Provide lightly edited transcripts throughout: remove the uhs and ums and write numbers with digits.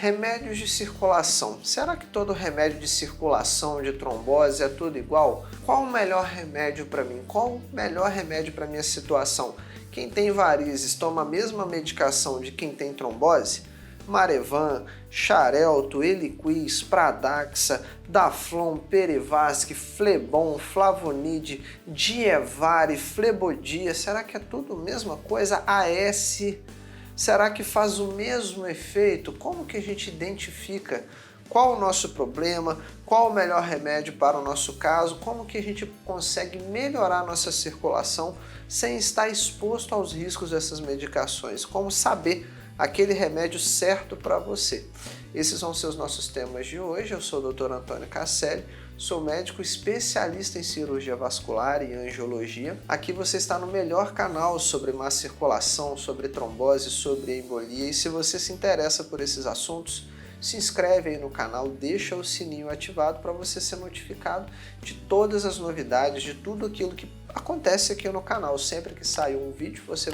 Remédios de circulação. Será que todo remédio de circulação, de trombose, é tudo igual? Qual o melhor remédio para mim? Qual o melhor remédio para minha situação? Quem tem varizes toma a mesma medicação de quem tem trombose? Marevan, Xarelto, Eliquis, Pradaxa, Daflon, Perivasc, Flebon, Flavonide, Dievare, Flebodia. Será que é tudo a mesma coisa? AS? Será que faz o mesmo efeito? Como que a gente identifica qual o nosso problema, qual o melhor remédio para o nosso caso, como que a gente consegue melhorar a nossa circulação sem estar exposto aos riscos dessas medicações? Como saber aquele remédio certo para você? Esses vão ser os nossos temas de hoje. Eu sou o Dr. Antônio Casselli, sou médico especialista em cirurgia vascular e angiologia. Aqui você está no melhor canal sobre má circulação, sobre trombose, sobre embolia. E se você se interessa por esses assuntos, se inscreve aí no canal, deixa o sininho ativado para você ser notificado de todas as novidades, de tudo aquilo que acontece aqui no canal. Sempre que sair um vídeo, você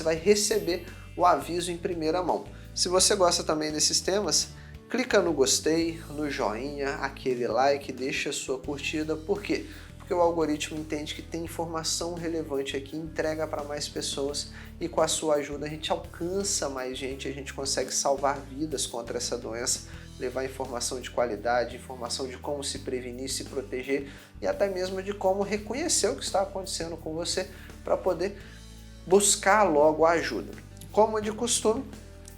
vai receber o aviso em primeira mão. Se você gosta também desses temas, clica no gostei, no joinha, aquele like, deixa a sua curtida. Por quê? Porque o algoritmo entende que tem informação relevante aqui, entrega para mais pessoas e com a sua ajuda a gente alcança mais gente, a gente consegue salvar vidas contra essa doença, levar informação de qualidade, informação de como se prevenir, se proteger e até mesmo de como reconhecer o que está acontecendo com você para poder buscar logo a ajuda. Como de costume,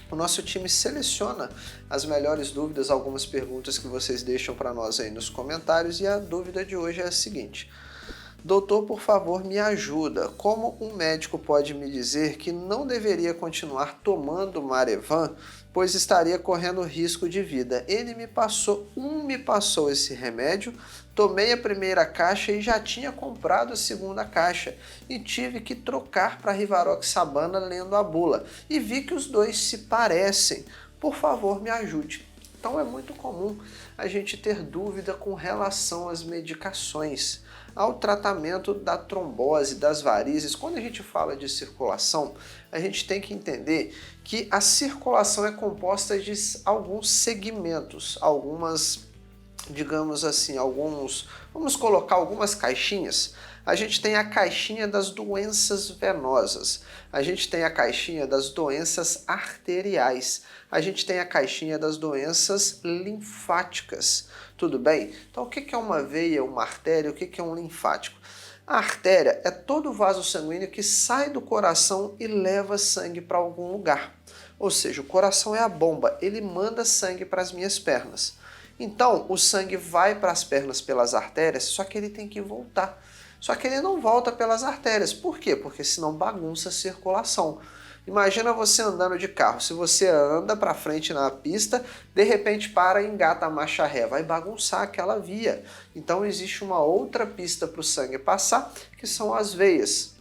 o nosso time seleciona as melhores dúvidas, algumas perguntas que vocês deixam para nós aí nos comentários, e a dúvida de hoje é a seguinte: doutor, por favor, me ajuda. Como um médico pode me dizer que não deveria continuar tomando Marevan, pois estaria correndo risco de vida? Ele me passou esse remédio, tomei a primeira caixa e já tinha comprado a segunda caixa e tive que trocar para Rivaroxabana lendo a bula e vi que os dois se parecem. Por favor, me ajude. Então é muito comum a gente ter dúvida com relação às medicações, ao tratamento da trombose, das varizes. Quando a gente fala de circulação, a gente tem que entender que a circulação é composta de alguns segmentos, digamos assim, vamos colocar algumas caixinhas. A gente tem a caixinha das doenças venosas, a gente tem a caixinha das doenças arteriais, a gente tem a caixinha das doenças linfáticas, tudo bem? Então o que é uma veia, uma artéria, o que é um linfático? A artéria é todo o vaso sanguíneo que sai do coração e leva sangue para algum lugar. Ou seja, o coração é a bomba, ele manda sangue para as minhas pernas. Então, o sangue vai para as pernas pelas artérias, só que ele tem que voltar. Só que ele não volta pelas artérias. Por quê? Porque senão bagunça a circulação. Imagina você andando de carro. Se você anda para frente na pista, de repente para e engata a marcha ré, vai bagunçar aquela via. Então existe uma outra pista para o sangue passar, que são as veias.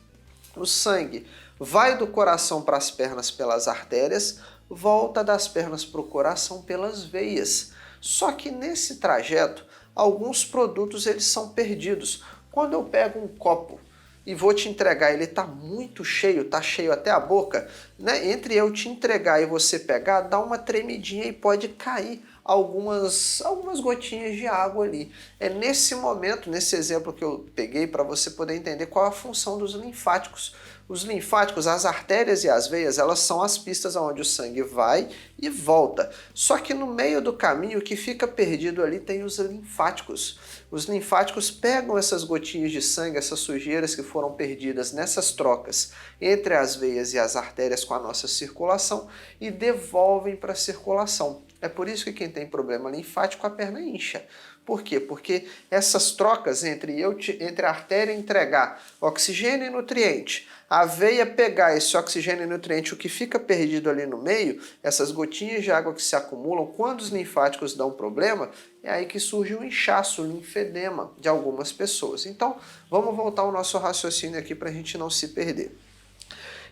O sangue vai do coração para as pernas pelas artérias, volta das pernas para o coração pelas veias. Só que nesse trajeto, alguns produtos eles são perdidos. Quando eu pego um copo e vou te entregar, ele está muito cheio, está cheio até a boca, né? Entre eu te entregar e você pegar, dá uma tremidinha e pode cair algumas gotinhas de água ali. É nesse momento, nesse exemplo que eu peguei, para você poder entender qual é a função dos linfáticos. Os linfáticos, as artérias e as veias, elas são as pistas onde o sangue vai e volta. Só que no meio do caminho, o que fica perdido ali tem os linfáticos. Os linfáticos pegam essas gotinhas de sangue, essas sujeiras que foram perdidas nessas trocas entre as veias e as artérias com a nossa circulação e devolvem para a circulação. É por isso que quem tem problema linfático, a perna incha. Por quê? Porque essas trocas entre a artéria entregar oxigênio e nutriente, a veia pegar esse oxigênio e nutriente, o que fica perdido ali no meio, essas gotinhas de água que se acumulam, quando os linfáticos dão problema, é aí que surge o inchaço, o linfedema de algumas pessoas. Então, vamos voltar ao nosso raciocínio aqui para a gente não se perder.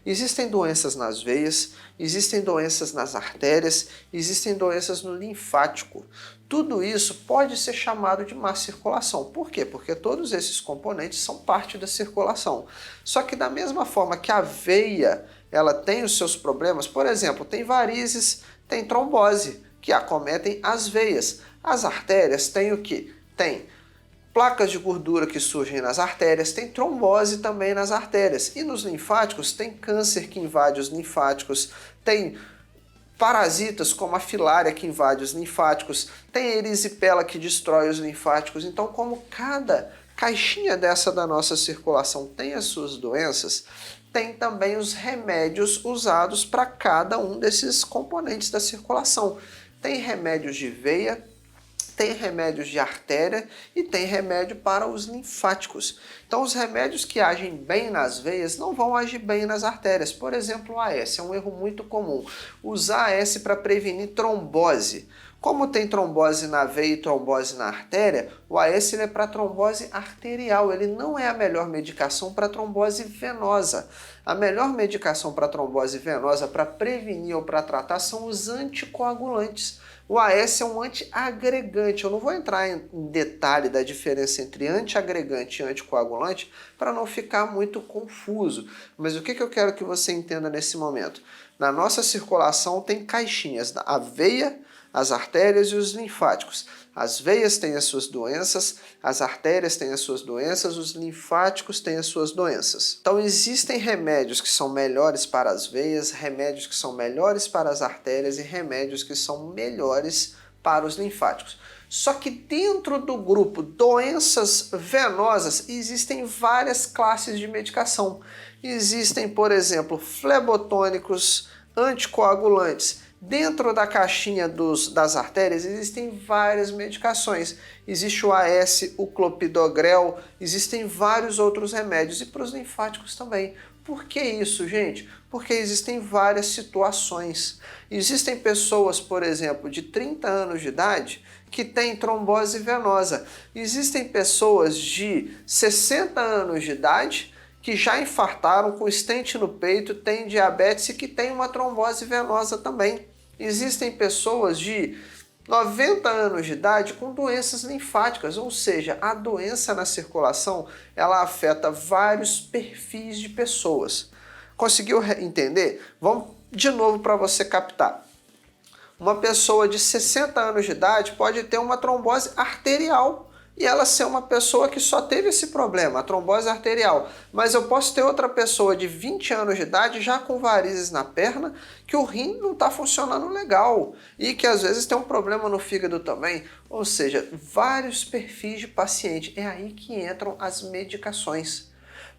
Existem doenças nas veias, existem doenças nas artérias, existem doenças no linfático. Tudo isso pode ser chamado de má circulação. Por quê? Porque todos esses componentes são parte da circulação. Só que da mesma forma que a veia ela tem os seus problemas, por exemplo, tem varizes, tem trombose, que acometem as veias. As artérias têm o quê? Tem placas de gordura que surgem nas artérias, tem trombose também nas artérias. E nos linfáticos tem câncer que invade os linfáticos, tem parasitas como a filária que invade os linfáticos, tem erisipela que destrói os linfáticos. Então, como cada caixinha dessa da nossa circulação tem as suas doenças, tem também os remédios usados para cada um desses componentes da circulação. Tem remédios de veia, tem remédios de artéria e tem remédio para os linfáticos. Então, os remédios que agem bem nas veias não vão agir bem nas artérias. Por exemplo, o AS é um erro muito comum. Usar AS para prevenir trombose. Como tem trombose na veia e trombose na artéria, o AS é para trombose arterial, ele não é a melhor medicação para trombose venosa. A melhor medicação para trombose venosa, para prevenir ou para tratar, são os anticoagulantes. O AS é um antiagregante. Eu não vou entrar em detalhe da diferença entre antiagregante e anticoagulante para não ficar muito confuso. Mas o que eu quero que você entenda nesse momento? Na nossa circulação tem caixinhas, a veia, as artérias e os linfáticos. As veias têm as suas doenças, as artérias têm as suas doenças, os linfáticos têm as suas doenças. Então existem remédios que são melhores para as veias, remédios que são melhores para as artérias e remédios que são melhores para os linfáticos. Só que dentro do grupo doenças venosas existem várias classes de medicação. Existem, por exemplo, flebotônicos, anticoagulantes. Dentro da caixinha das artérias existem várias medicações. Existe o AS, o clopidogrel, existem vários outros remédios e para os linfáticos também. Por que isso, gente? Porque existem várias situações. Existem pessoas, por exemplo, de 30 anos de idade que têm trombose venosa. Existem pessoas de 60 anos de idade que já infartaram com stent no peito, têm diabetes e que têm uma trombose venosa também. Existem pessoas de 90 anos de idade com doenças linfáticas, ou seja, a doença na circulação ela afeta vários perfis de pessoas. Conseguiu entender? Vamos de novo para você captar. Uma pessoa de 60 anos de idade pode ter uma trombose arterial e ela ser uma pessoa que só teve esse problema, a trombose arterial. Mas eu posso ter outra pessoa de 20 anos de idade já com varizes na perna, que o rim não está funcionando legal e que às vezes tem um problema no fígado também. Ou seja, vários perfis de paciente. É aí que entram as medicações.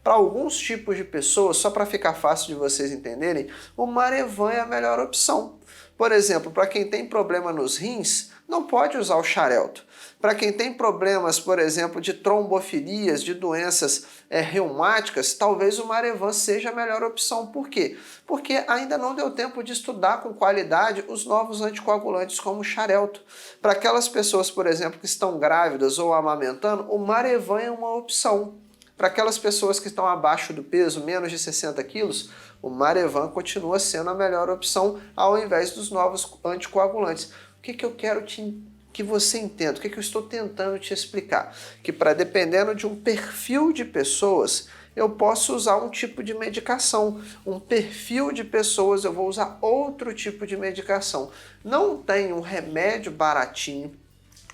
Para alguns tipos de pessoas, só para ficar fácil de vocês entenderem, o Marevan é a melhor opção. Por exemplo, para quem tem problema nos rins, não pode usar o Xarelto. Para quem tem problemas, por exemplo, de trombofilias, de doenças reumáticas, talvez o Marevan seja a melhor opção. Por quê? Porque ainda não deu tempo de estudar com qualidade os novos anticoagulantes como o Xarelto. Para aquelas pessoas, por exemplo, que estão grávidas ou amamentando, o Marevan é uma opção. Para aquelas pessoas que estão abaixo do peso, menos de 60 quilos, o Marevan continua sendo a melhor opção ao invés dos novos anticoagulantes. O que eu quero que você entenda, o que eu estou tentando te explicar? Que dependendo de um perfil de pessoas, eu posso usar um tipo de medicação. Um perfil de pessoas, eu vou usar outro tipo de medicação. Não tem um remédio baratinho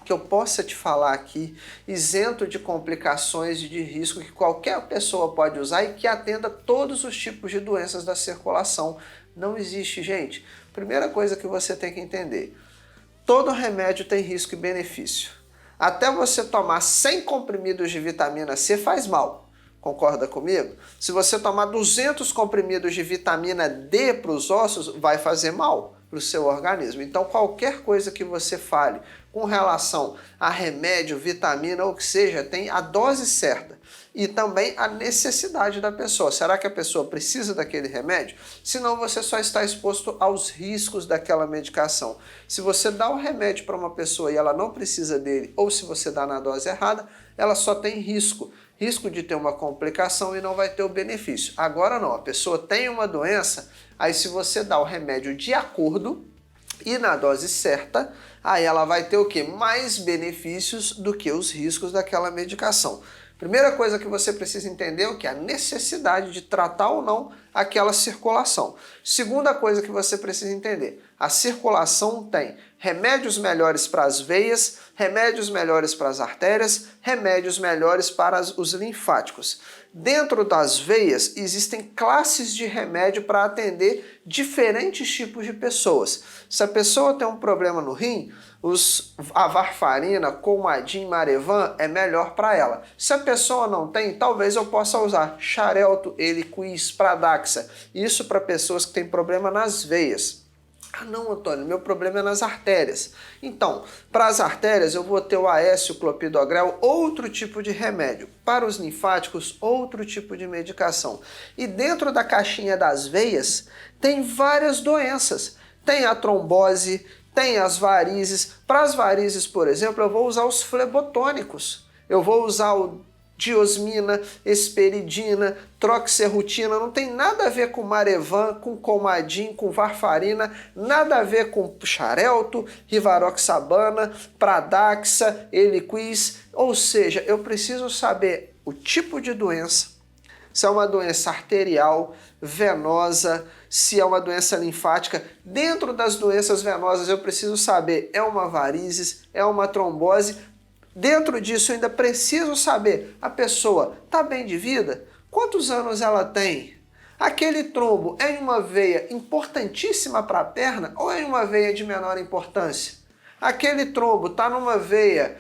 que eu possa te falar aqui, isento de complicações e de risco, que qualquer pessoa pode usar e que atenda todos os tipos de doenças da circulação. Não existe, gente. Primeira coisa que você tem que entender, todo remédio tem risco e benefício. Até você tomar 100 comprimidos de vitamina C faz mal. Concorda comigo? Se você tomar 200 comprimidos de vitamina D para os ossos, vai fazer mal para o seu organismo. Então, qualquer coisa que você fale com relação a remédio, vitamina ou que seja, tem a dose certa e também a necessidade da pessoa. Será que a pessoa precisa daquele remédio? Senão você só está exposto aos riscos daquela medicação. Se você dá o remédio para uma pessoa e ela não precisa dele, ou se você dá na dose errada, ela só tem risco. Risco de ter uma complicação e não vai ter o benefício. Agora não, a pessoa tem uma doença, aí se você dá o remédio de acordo e na dose certa, aí ela vai ter o quê? Mais benefícios do que os riscos daquela medicação. Primeira coisa que você precisa entender é o que? A necessidade de tratar ou não aquela circulação. Segunda coisa que você precisa entender, a circulação tem remédios melhores para as veias, remédios melhores para as artérias, remédios melhores para os linfáticos. Dentro das veias existem classes de remédio para atender diferentes tipos de pessoas. Se a pessoa tem um problema no rim, a varfarina, Coumadin, Marevan é melhor para ela. Se a pessoa não tem, talvez eu possa usar Xarelto, Eliquis, Pradaxa. Isso para pessoas que têm problema nas veias. Ah não, Antônio, meu problema é nas artérias. Então, para as artérias eu vou ter o Aécio, o Clopidogrel, outro tipo de remédio. Para os linfáticos, outro tipo de medicação. E dentro da caixinha das veias tem várias doenças. Tem a trombose, tem as varizes. Para as varizes, por exemplo, eu vou usar os flebotônicos. Eu vou usar o diosmina, esperidina, troxerrutina, não tem nada a ver com Marevan, com Coumadin, com varfarina, nada a ver com Xarelto, Rivaroxabana, Pradaxa, Eliquis, ou seja, eu preciso saber o tipo de doença, se é uma doença arterial, venosa, se é uma doença linfática. Dentro das doenças venosas eu preciso saber, é uma varizes, é uma trombose. Dentro disso, eu ainda preciso saber, a pessoa está bem de vida? Quantos anos ela tem? Aquele trombo é em uma veia importantíssima para a perna ou é em uma veia de menor importância? Aquele trombo está numa veia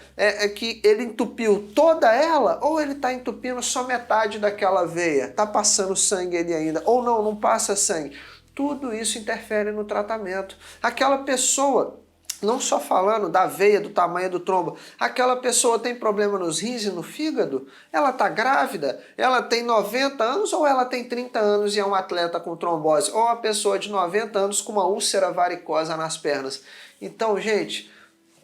que ele entupiu toda ela ou ele está entupindo só metade daquela veia? Está passando sangue ali ainda ou não passa sangue? Tudo isso interfere no tratamento. Aquela pessoa... Não só falando da veia, do tamanho do trombo, aquela pessoa tem problema nos rins e no fígado? Ela está grávida? Ela tem 90 anos ou ela tem 30 anos e é um atleta com trombose? Ou uma pessoa de 90 anos com uma úlcera varicosa nas pernas? Então, gente,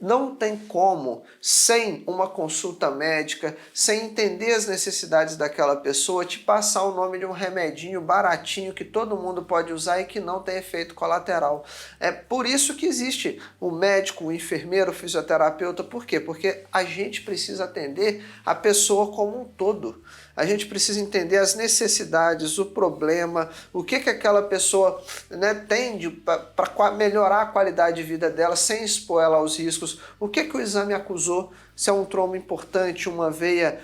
não tem como, sem uma consulta médica, sem entender as necessidades daquela pessoa, te passar o nome de um remedinho baratinho que todo mundo pode usar e que não tem efeito colateral. É por isso que existe o médico, o enfermeiro, o fisioterapeuta. Por quê? Porque a gente precisa atender a pessoa como um todo. A gente precisa entender as necessidades, o problema, o que aquela pessoa, né, tem para melhorar a qualidade de vida dela sem expor ela aos riscos. O que o exame acusou? Se é um trombo importante, uma veia,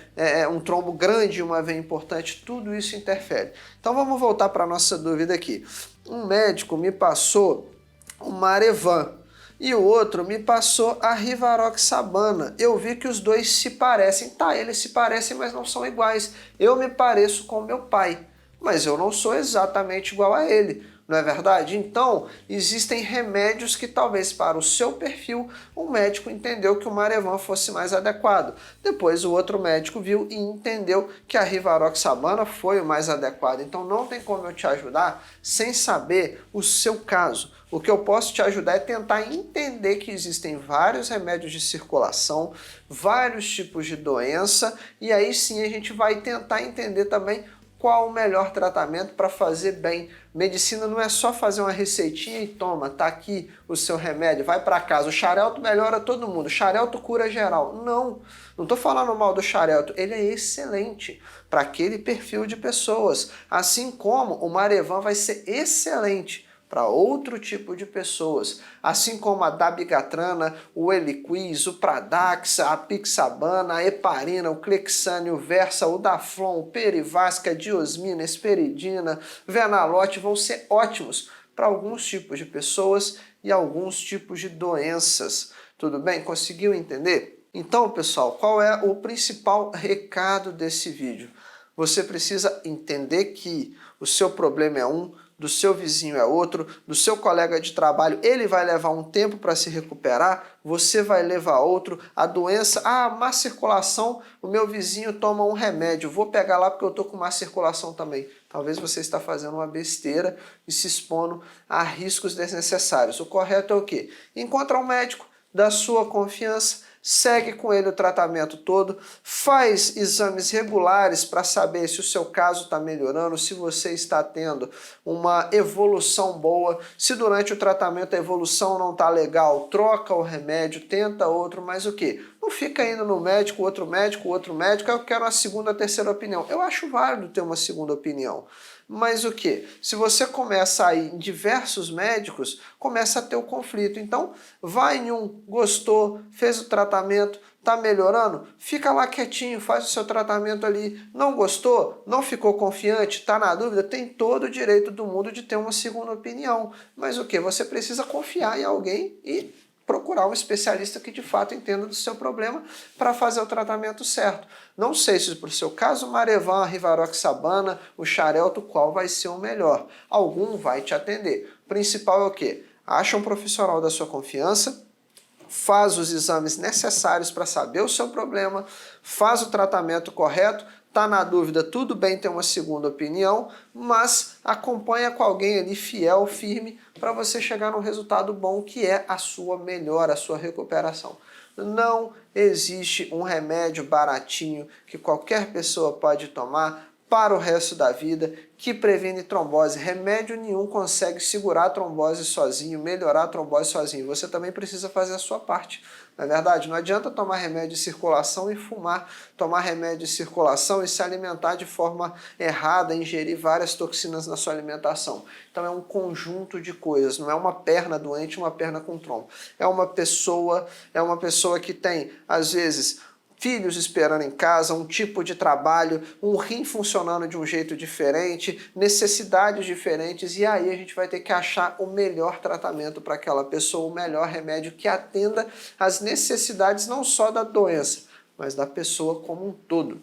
um trombo grande, uma veia importante, tudo isso interfere. Então vamos voltar para a nossa dúvida aqui. Um médico me passou o Marevan e o outro me passou a Rivaroxabana. Eu vi que os dois se parecem. Tá, eles se parecem, mas não são iguais. Eu me pareço com meu pai, mas eu não sou exatamente igual a ele. Não é verdade? Então, existem remédios que talvez para o seu perfil o médico entendeu que o Marevan fosse mais adequado. Depois o outro médico viu e entendeu que a Rivaroxabana foi o mais adequado. Então não tem como eu te ajudar sem saber o seu caso. O que eu posso te ajudar é tentar entender que existem vários remédios de circulação, vários tipos de doença, e aí sim a gente vai tentar entender também qual o melhor tratamento para fazer bem. Medicina não é só fazer uma receitinha e toma, tá aqui o seu remédio, vai para casa. O Xarelto melhora todo mundo, o Xarelto cura geral. Não estou falando mal do Xarelto, ele é excelente para aquele perfil de pessoas. Assim como o Marevan vai ser excelente para outro tipo de pessoas, assim como a dabigatrana, o Eliquis, o Pradaxa, a Pixabana, a Heparina, o Clexane, o Versa, o Daflon, o Perivasca, a Diosmina, a Esperidina, Venalote vão ser ótimos para alguns tipos de pessoas e alguns tipos de doenças. Tudo bem? Conseguiu entender? Então, pessoal, qual é o principal recado desse vídeo? Você precisa entender que o seu problema é um, do seu vizinho é outro, do seu colega de trabalho, ele vai levar um tempo para se recuperar, você vai levar outro, a doença, má circulação, o meu vizinho toma um remédio, vou pegar lá porque eu estou com má circulação também. Talvez você está fazendo uma besteira e se expondo a riscos desnecessários. O correto é o quê? Encontrar um médico da sua confiança, segue com ele o tratamento todo, faz exames regulares para saber se o seu caso está melhorando, se você está tendo uma evolução boa, se durante o tratamento a evolução não está legal, troca o remédio, tenta outro, mas o quê? Não fica indo no médico, outro médico, eu quero uma segunda, terceira opinião. Eu acho válido ter uma segunda opinião. Mas o que? Se você começa a ir em diversos médicos, começa a ter o conflito. Então, vai em um, gostou, fez o tratamento, está melhorando, fica lá quietinho, faz o seu tratamento ali. Não gostou? Não ficou confiante? Está na dúvida? Tem todo o direito do mundo de ter uma segunda opinião. Mas o que? Você precisa confiar em alguém e procurar um especialista que de fato entenda do seu problema para fazer o tratamento certo. Não sei se para o seu caso o Marevan, a Rivaroxabana, o Xarelto, qual vai ser o melhor. Algum vai te atender. O principal é o quê? Acha um profissional da sua confiança, faz os exames necessários para saber o seu problema, faz o tratamento correto. Está na dúvida, tudo bem ter uma segunda opinião, mas acompanha com alguém ali fiel, firme, para você chegar num resultado bom, que é a sua melhora, a sua recuperação. Não existe um remédio baratinho que qualquer pessoa pode tomar para o resto da vida que previne trombose. Remédio nenhum consegue segurar a trombose sozinho, melhorar a trombose sozinho. Você também precisa fazer a sua parte. Na verdade, não adianta tomar remédio de circulação e fumar, tomar remédio de circulação e se alimentar de forma errada, ingerir várias toxinas na sua alimentação. Então é um conjunto de coisas, não é uma perna doente, uma perna com trombo. É uma pessoa que tem, às vezes, filhos esperando em casa, um tipo de trabalho, um rim funcionando de um jeito diferente, necessidades diferentes, e aí a gente vai ter que achar o melhor tratamento para aquela pessoa, o melhor remédio que atenda às necessidades não só da doença, mas da pessoa como um todo.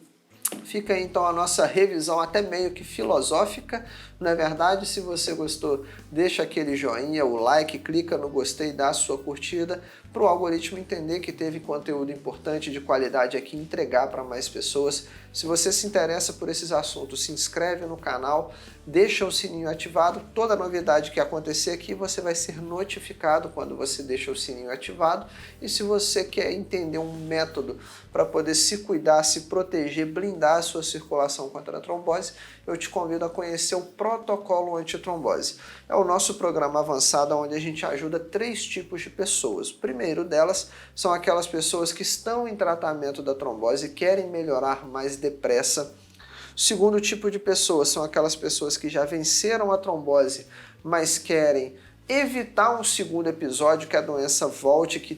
Fica aí então a nossa revisão até meio que filosófica, não é verdade? Se você gostou, deixa aquele joinha, o like, clica no gostei, dá a sua curtida, para o algoritmo entender que teve conteúdo importante de qualidade aqui e entregar para mais pessoas. Se você se interessa por esses assuntos, se inscreve no canal, deixa o sininho ativado, toda novidade que acontecer aqui você vai ser notificado quando você deixa o sininho ativado. E se você quer entender um método para poder se cuidar, se proteger, blindar a sua circulação contra a trombose, eu te convido a conhecer o protocolo antitrombose. É o nosso programa avançado onde a gente ajuda 3 tipos de pessoas. O primeiro delas são aquelas pessoas que estão em tratamento da trombose e querem melhorar mais depressa. O segundo tipo de pessoas são aquelas pessoas que já venceram a trombose, mas querem evitar um segundo episódio, que a doença volte, que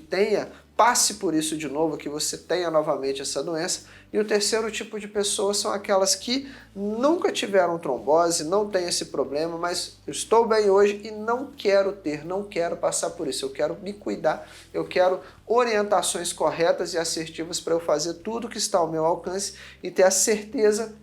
passe por isso de novo, que você tenha novamente essa doença. E o terceiro tipo de pessoas são aquelas que nunca tiveram trombose, não têm esse problema, mas eu estou bem hoje e não quero passar por isso. Eu quero me cuidar, eu quero orientações corretas e assertivas para eu fazer tudo que está ao meu alcance e ter a certeza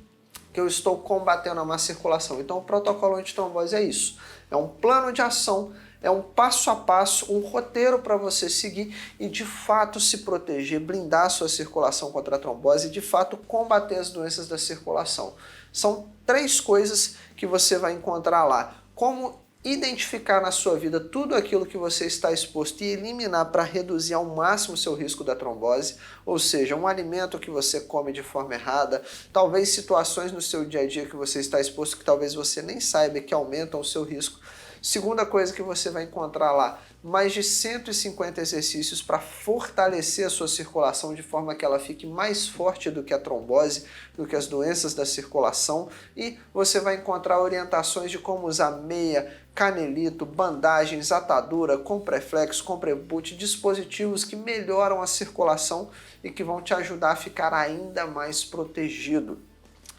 que eu estou combatendo a má circulação. Então o protocolo antitrombose é isso, é um plano de ação, é um passo a passo, um roteiro para você seguir e de fato se proteger, blindar a sua circulação contra a trombose e de fato combater as doenças da circulação. São 3 coisas que você vai encontrar lá. Como identificar na sua vida tudo aquilo que você está exposto e eliminar para reduzir ao máximo o seu risco da trombose, ou seja, um alimento que você come de forma errada, talvez situações no seu dia a dia que você está exposto que talvez você nem saiba que aumentam o seu risco. Segunda coisa que você vai encontrar lá, mais de 150 exercícios para fortalecer a sua circulação de forma que ela fique mais forte do que a trombose, do que as doenças da circulação. E você vai encontrar orientações de como usar meia, canelito, bandagens, atadura, compreflex, compreboot, dispositivos que melhoram a circulação e que vão te ajudar a ficar ainda mais protegido.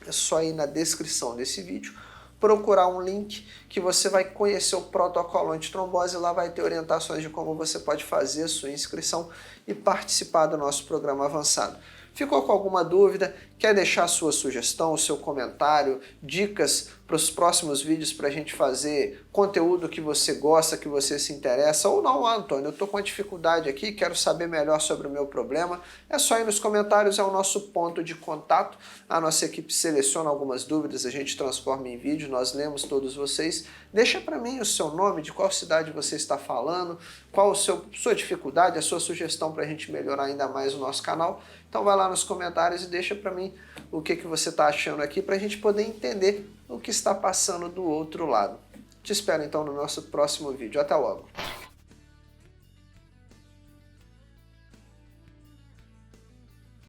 É só ir na descrição desse vídeo, procurar um link que você vai conhecer o protocolo antitrombose, lá vai ter orientações de como você pode fazer a sua inscrição e participar do nosso programa avançado. Ficou com alguma dúvida? Quer deixar a sua sugestão, o seu comentário, dicas para os próximos vídeos para a gente fazer conteúdo que você gosta, que você se interessa, ou não, Antônio, eu estou com uma dificuldade aqui, quero saber melhor sobre o meu problema, é só ir nos comentários, é o nosso ponto de contato, a nossa equipe seleciona algumas dúvidas, a gente transforma em vídeo, nós lemos todos vocês, deixa para mim o seu nome, de qual cidade você está falando, qual a sua dificuldade, a sua sugestão para a gente melhorar ainda mais o nosso canal, então vai lá nos comentários e deixa para mim o que você está achando aqui para a gente poder entender o que está passando do outro lado. Te espero então no nosso próximo vídeo. Até logo!